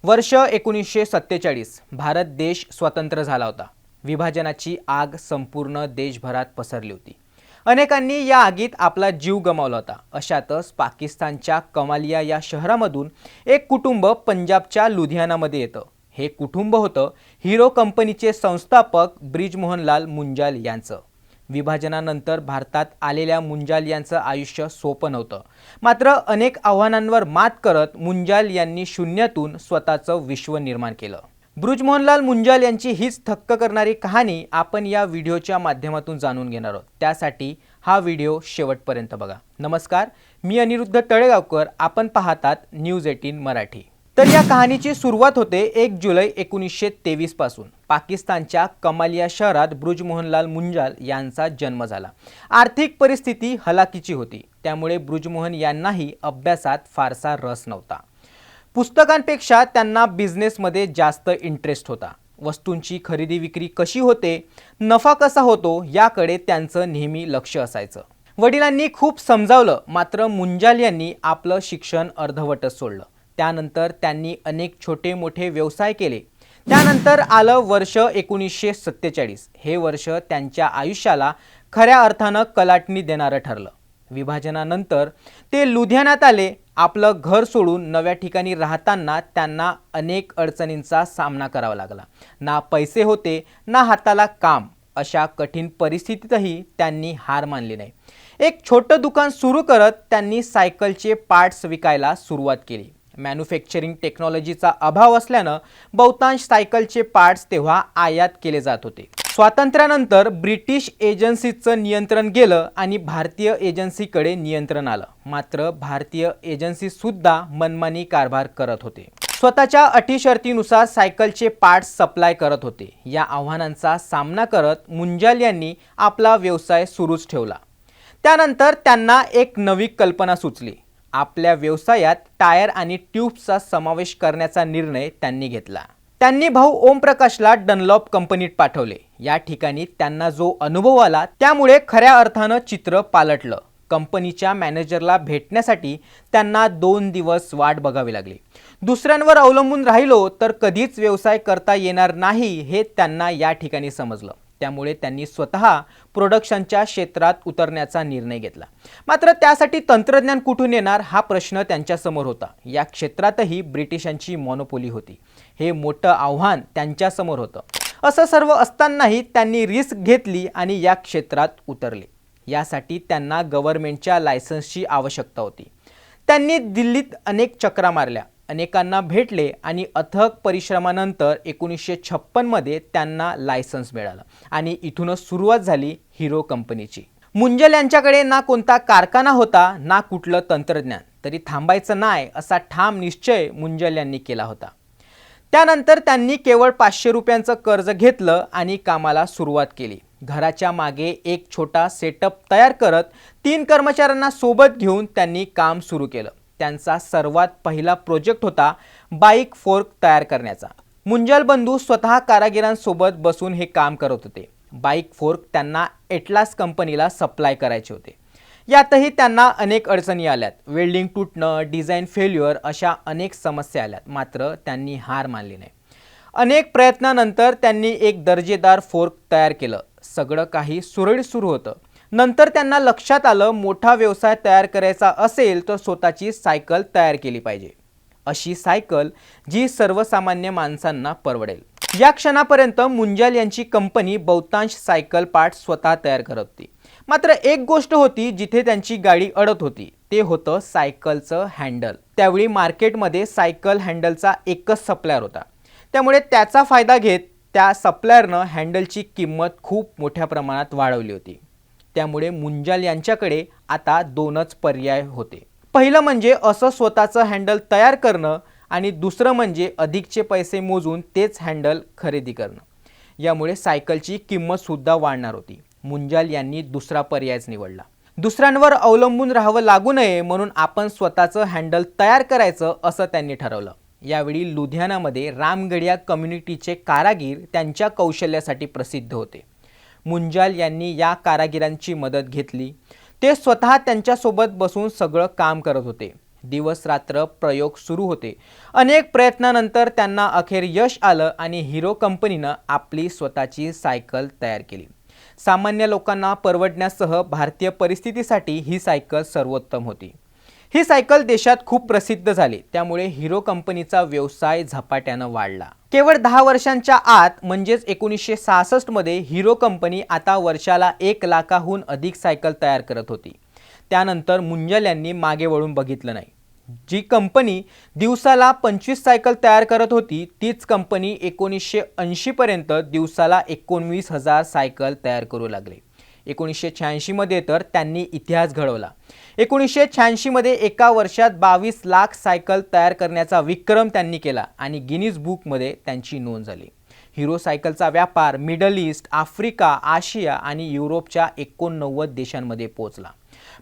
वर्ष 1947 भारत देश स्वतंत्र झाला होता। विभाजनाची आग संपूर्ण देशभरात पसरली होती। अनेकांनी या आगीत आपला जीव गमावला होता। अशातच पाकिस्तानच्या कमालिया या शहरामधून एक कुटुंब पंजाबच्या लुधियानामध्ये येतं। हे कुटुंब होतं हिरो कंपनीचे संस्थापक ब्रिजमोहनलाल मुंजाल यांचं। विभाजनानंतर भारतात आलेल्या मुंजाल यांचं आयुष्य सोपं नव्हतं। मात्र अनेक आव्हानांवर मात करत मुंजाल यांनी शून्यातून स्वतःचं विश्व निर्माण केलं। ब्रिजमोहनलाल मुंजाल यांची हीच थक्क करणारी कहाणी आपण या व्हिडिओच्या माध्यमातून जाणून घेणार आहोत। त्यासाठी हा व्हिडिओ शेवटपर्यंत बघा। नमस्कार, मी अनिरुद्ध तळेगावकर, आपण पाहतात न्यूज 18 मराठी। तर या कहाणीची सुरुवात होते 1 जुलै 1923 पासून। पाकिस्तानच्या कमालिया शहरात ब्रिजमोहनलाल मुंजाल यांचा जन्म झाला। आर्थिक परिस्थिती हलाखीची होती, त्यामुळे ब्रिजमोहन यांनाही अभ्यासात फारसा रस नव्हता। पुस्तकांपेक्षा त्यांना बिझनेसमध्ये जास्त इंटरेस्ट होता। वस्तूंची खरेदी विक्री कशी होते, नफा कसा होतो याकडे त्यांचं नेहमी लक्ष असायचं। वडिलांनी खूप समजावलं, मात्र मुंजाल यांनी आपलं शिक्षण अर्धवटच सोडलं। त्यानंतर त्यांनी अनेक छोटे मोठे व्यवसाय केले। त्यानंतर आलं वर्ष 1947। हे वर्ष त्यांच्या आयुष्याला खऱ्या अर्थानं कलाटणी देणारं ठरलं। विभाजनानंतर ते लुधियानात आले। आपलं घर सोडून नव्या ठिकाणी राहताना त्यांना अनेक अडचणींचा सामना करावा लागला। ना पैसे होते, ना हाताला काम। अशा कठीण परिस्थितीतही त्यांनी हार मानली नाही। एक छोटं दुकान सुरू करत त्यांनी सायकलचे पार्ट्स विकायला सुरुवात केली। मॅन्युफॅक्चरिंग टेक्नॉलॉजीचा अभाव असल्यानं बहुतांश सायकलचे पार्ट्स तेव्हा आयात केले जात होते। स्वातंत्र्यानंतर ब्रिटिश एजन्सीचं नियंत्रण गेलं आणि भारतीय एजन्सीकडे नियंत्रण आलं। मात्र भारतीय एजन्सी सुद्धा मनमानी कारभार करत होते। स्वतःच्या अटी शर्तीनुसार सायकलचे पार्ट्स सप्लाय करत होते। या आव्हानांचा सामना करत मुंजाल यांनी आपला व्यवसाय सुरूच ठेवला। त्यानंतर त्यांना एक नवी कल्पना सुचली। आपल्या व्यवसायात टायर आणि ट्यूब्सचा समावेश करण्याचा निर्णय त्यांनी घेतला। त्यांनी भाऊ ओमप्रकाशला डनलॉप कंपनीत पाठवले। या ठिकाणी त्यांना जो अनुभव आला त्यामुळे खऱ्या अर्थानं चित्र पालटलं। कंपनीच्या मॅनेजरला भेटण्यासाठी त्यांना 2 दिवस वाट बघावी लागली। दुसऱ्यांवर अवलंबून राहिलो तर कधीच व्यवसाय करता येणार नाही हे त्यांना या ठिकाणी समजलं। त्यामुळे त्यांनी स्वतः प्रोडक्शनच्या क्षेत्रात उतरण्याचा निर्णय घेतला। मात्र त्यासाठी तंत्रज्ञान कुठून येणार हा प्रश्न त्यांच्यासमोर होता। या क्षेत्रातही ब्रिटिशांची मोनोपोली होती। हे मोठं आव्हान त्यांच्यासमोर होतं। असं सर्व असतानाही त्यांनी रिस्क घेतली आणि या क्षेत्रात उतरले। यासाठी त्यांना गव्हर्नमेंटच्या लायसन्सची आवश्यकता होती। त्यांनी दिल्लीत अनेक चक्रा मारल्या, अनेकांना भेटले आणि अथक परिश्रमानंतर 1956 मध्ये त्यांना लायसन्स मिळालं आणि इथूनच सुरुवात झाली हिरो कंपनीची। मुंजाल यांच्याकडे ना कोणता कारखाना होता, ना कुठलं तंत्रज्ञान, तरी थांबायचं नाही असा ठाम निश्चय मुंजाल यांनी केला होता। त्यानंतर त्यांनी केवळ 500 रुपयांचं कर्ज घेतलं आणि कामाला सुरुवात केली। घराच्या मागे एक छोटा सेटअप तयार करत 3 कर्मचाऱ्यांना सोबत घेऊन त्यांनी काम सुरू केलं। त्यांचा सर्वात पहिला प्रोजेक्ट होता बाईक फोर्क तयार करण्याचा। मुंजाल बंधू स्वतः कारागिरांसोबत बसून हे काम करत होते। बाईक फोर्क त्यांना एटलास कंपनीला सप्लाय करायचे होते। यातही त्यांना अनेक अडचणी आल्यात। वेल्डिंग तुटणं, डिझाईन फेल्युअर अशा अनेक समस्या आल्यात। मात्र त्यांनी हार मानली नाही। अनेक प्रयत्नानंतर त्यांनी एक दर्जेदार फोर्क तयार केलं। सगळं काही सुरळीत सुरू होतं। नंतर त्यांना लक्षात आलं, मोठा व्यवसाय तयार करायचा असेल तर स्वतःची सायकल तयार केली पाहिजे। अशी सायकल जी सर्वसामान्य माणसांना परवडेल। या क्षणापर्यंत मुंजाल यांची कंपनी बहुतांश सायकल पार्ट्स स्वतः तयार करत होती। मात्र एक गोष्ट होती जिथे त्यांची गाडी अडत होती, ते होतं सायकलचं हँडल। त्यावेळी मार्केटमध्ये सायकल हँडलचा एकच सप्लायर होता। त्यामुळे त्याचा फायदा घेत त्या सप्लायरनं हँडलची किंमत खूप मोठ्या प्रमाणात वाढवली होती। त्यामुळे मुंजाल यांच्याकडे आता 2च पर्याय होते। पहिलं म्हणजे असं स्वतःचं हँडल तयार करणं आणि दुसरं म्हणजे अधिकचे पैसे मोजून तेच हँडल खरेदी करणं। यामुळे सायकलची किंमत सुद्धा वाढणार होती। मुंजाल यांनी दुसरा पर्यायच निवडला। दुसऱ्यांवर अवलंबून राहावं लागू नये म्हणून आपण स्वतःचं हँडल तयार करायचं असं त्यांनी ठरवलं। यावेळी लुधियानामध्ये रामगढिया कम्युनिटीचे कारागीर त्यांच्या कौशल्यासाठी प्रसिद्ध होते। मुंजाल यांनी या कारागिरांची मदत घेतली। ते स्वतः त्यांच्यासोबत बसून सगळं काम करत होते। दिवस रात्र प्रयोग सुरू होते. अनेक प्रयत्नानंतर त्यांना अखेर यश आलं आणि हिरो कंपनीनं आपली स्वतःची सायकल तयार केली. सामान्य लोकांना परवडण्यासह भारतीय परिस्थितीसाठी ही सायकल सर्वोत्तम होती. ही सायकल देशात खूप प्रसिद्ध झाली, त्यामुळे हिरो कंपनीचा व्यवसाय झपाट्यानं वाढला. केवळ 10 वर्षांच्या आत म्हणजेच 1966 मध्ये हिरो कंपनी आता वर्षाला 1 लाखाहून अधिक सायकल तयार करत होती. त्यानंतर मुंजाल यांनी मागे वळून बघितलं नाही. जी कंपनी दिवसाला 25 सायकल तयार करत होती, तीच कंपनी 1980 पर्यंत दिवसाला 19,000 सायकल तयार करू लागले. 1986 मध्ये तर त्यांनी इतिहास घडवला. 1986 मध्ये एका वर्षात 22 लाख सायकल तयार करण्याचा विक्रम त्यांनी केला आणि गिनीज बुकमध्ये त्यांची नोंद झाली. हिरो सायकलचा व्यापार मिडल ईस्ट, आफ्रिका, आशिया आणि युरोपच्या 89 देशांमध्ये पोहोचला.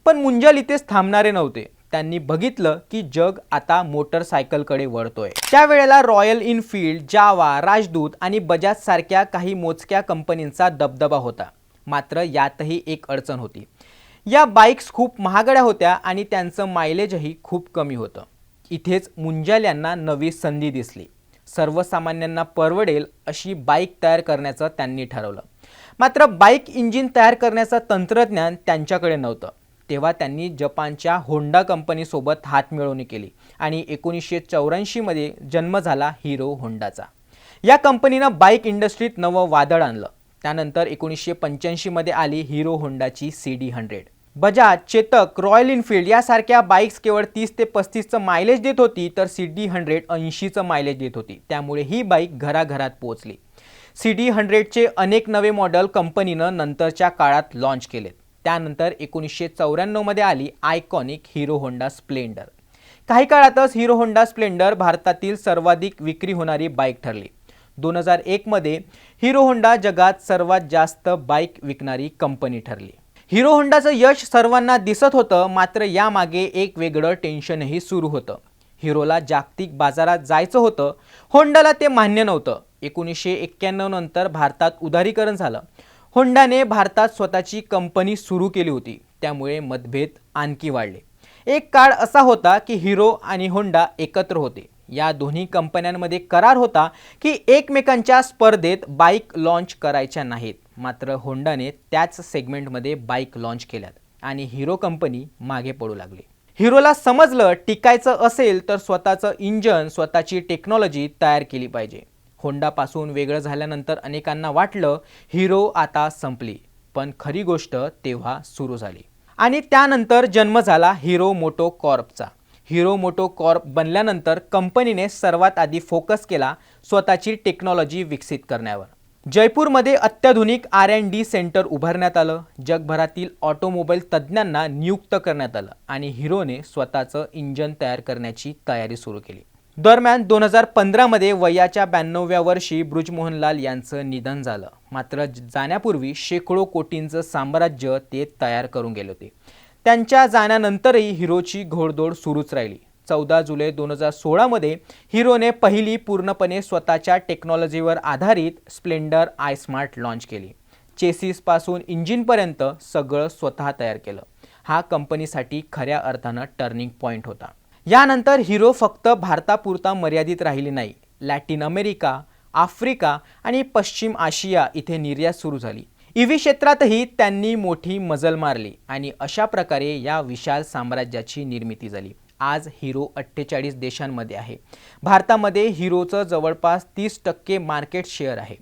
पण मुंजाल इथेच थांबणारे नव्हते. त्यांनी बघितलं की जग आता मोटरसायकलकडे वळतोय. त्यावेळेला रॉयल इनफील्ड, जावा, राजदूत आणि बजाज सारख्या काही मोजक्या कंपनींचा दबदबा होता. मात्र यातही एक अडचण होती. या बाईक्स खूप महागड्या होत्या आणि त्यांचं मायलेजही खूप कमी होतं. इथेच मुंजाल यांना नवी संधी दिसली. सर्वसामान्यांना परवडेल अशी बाईक तयार करण्याचं त्यांनी ठरवलं. मात्र बाईक इंजिन तयार करण्याचं तंत्रज्ञान त्यांच्याकडे नव्हतं. तेव्हा त्यांनी जपानच्या होंडा कंपनीसोबत हातमिळवणी केली आणि 1984 मध्ये जन्म झाला हिरो होंडाचा. या कंपनीनं बाईक इंडस्ट्रीत नवं वादळ आणलं. त्यानंतर 1985 मध्ये आली hero होंडाची CD100. Bajaj, Chetak, royal Enfield यासारख्या बाईक्स केवळ 30 ते 35चं मायलेज देत होती, तर CD100 80चं मायलेज देत होती. त्यामुळे ही बाईक घराघरात पोहोचली. CD100चे अनेक नवे मॉडेल कंपनीनं नंतरच्या काळात लॉन्च केलेत. त्यानंतर 1994 मध्ये आली आयकॉनिक हिरो होंडा स्प्लेंडर. काही काळातच हिरो होंडा स्प्लेंडर भारतातील सर्वाधिक विक्री होणारी बाईक ठरली. 2001 मध्ये हिरो होंडा जगात सर्वात जास्त बाईक विकणारी कंपनी ठरली. हिरो होंडाचं यश सर्वांना दिसत होतं, मात्र यामागे एक वेगळं टेन्शनही सुरू होतं. हिरोला जागतिक बाजारात जायचं होतं, होंडाला ते मान्य नव्हतं. 1991 नंतर भारतात उदारीकरण झालं. होंडाने भारतात स्वतःची कंपनी सुरू केली होती, त्यामुळे मतभेद आणखी वाढले. एक काळ असा होता की हिरो आणि होंडा एकत्र होते. या दोन्ही कंपन्यांमध्ये करार होता की एकमेकांच्या स्पर्धेत बाईक लॉन्च करायच्या नाहीत. मात्र होंडाने त्याच सेगमेंटमध्ये बाईक लॉन्च केल्यात आणि हिरो कंपनी मागे पडू लागली. हिरोला समजलं टिकायचं असेल तर स्वतःचं इंजन, स्वतःची टेक्नॉलॉजी तयार केली पाहिजे. होंडापासून वेगळं झाल्यानंतर अनेकांना वाटलं हिरो आता संपली, पण खरी गोष्ट तेव्हा सुरू झाली. आणि त्यानंतर जन्म झाला हिरो मोटो कॉर्पचा. हिरो मोटो कॉर्प बनल्यानंतर कंपनीने सर्वात आधी फोकस केला स्वतःची टेक्नॉलॉजी विकसित करण्यावर. जयपूरमध्ये अत्याधुनिक R&D सेंटर उभारण्यात आलं. जगभरातील ऑटोमोबाईल तज्ज्ञांना नियुक्त करण्यात आलं आणि हिरोने स्वतःचं इंजन तयार करण्याची तयारी सुरू केली. दरम्यान 2015 मध्ये वयाच्या 92व्या वर्षी बृजमोहनलाल यांचं निधन झालं. मात्र जाण्यापूर्वी शेकडो कोटींचं साम्राज्य ते तयार करून गेले होते. त्यांच्या जाण्यानंतरही हिरोची घोडदौड सुरूच राहिली. 14 जुलै 2016 मध्ये हिरोने पहिली पूर्णपणे स्वतःच्या टेक्नॉलॉजीवर आधारित स्प्लेंडर आय स्मार्ट लॉन्च केली. चेसिस पासून इंजिनपर्यंत सगळं स्वतः तयार केलं. हा कंपनीसाठी खऱ्या अर्थानं टर्निंग पॉइंट होता. यानंतर हिरो फक्त भारतापुरता मर्यादित राहिली नाही. लॅटिन अमेरिका, आफ्रिका आणि पश्चिम आशिया इथे निर्यात सुरू झाली. EV क्षेत्रातही त्यांनी मोठी मजल मारली आणि अशा प्रकारे या विशाल साम्राज्याची निर्मिती झाली. आज हिरो 48 देशांमध्ये आहे. भारतामध्ये हिरोचं जवळपास 30% मार्केट शेअर आहे.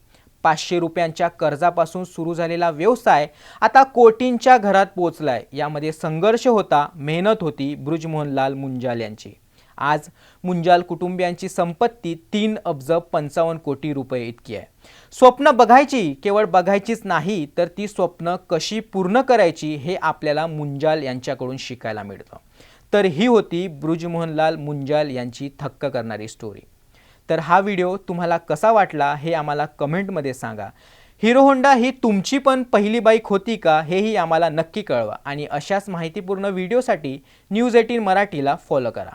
500 रुपयांच्या कर्जापासून सुरू झालेला व्यवसाय आता कोटींच्या घरात पोहोचलाय. यामध्ये संघर्ष होता, मेहनत होती बृजमोहनलाल मुंजाल यांची. आज मुंजाल कुटुंबियांची संपत्ती 3 अब्ज 55 कोटी रुपये इतकी आहे. स्वप्न बघायची, केवळ बघायचीच नाही तर ती स्वप्न कशी पूर्ण करायची हे आपल्याला मुंजाल यांच्याकडून शिकायला मिळतं. तर ही होती बृजमोहनलाल मुंजाल यांची थक्क करणारी स्टोरी. तर हा व्हिडिओ तुम्हाला कसा वाटला हे आम्हाला कमेंटमध्ये सांगा. हिरो होंडा ही तुमची पण पहिली बाईक होती का हेही आम्हाला नक्की कळवा आणि अशाच माहितीपूर्ण व्हिडिओसाठी न्यूज 18 मराठीला फॉलो करा.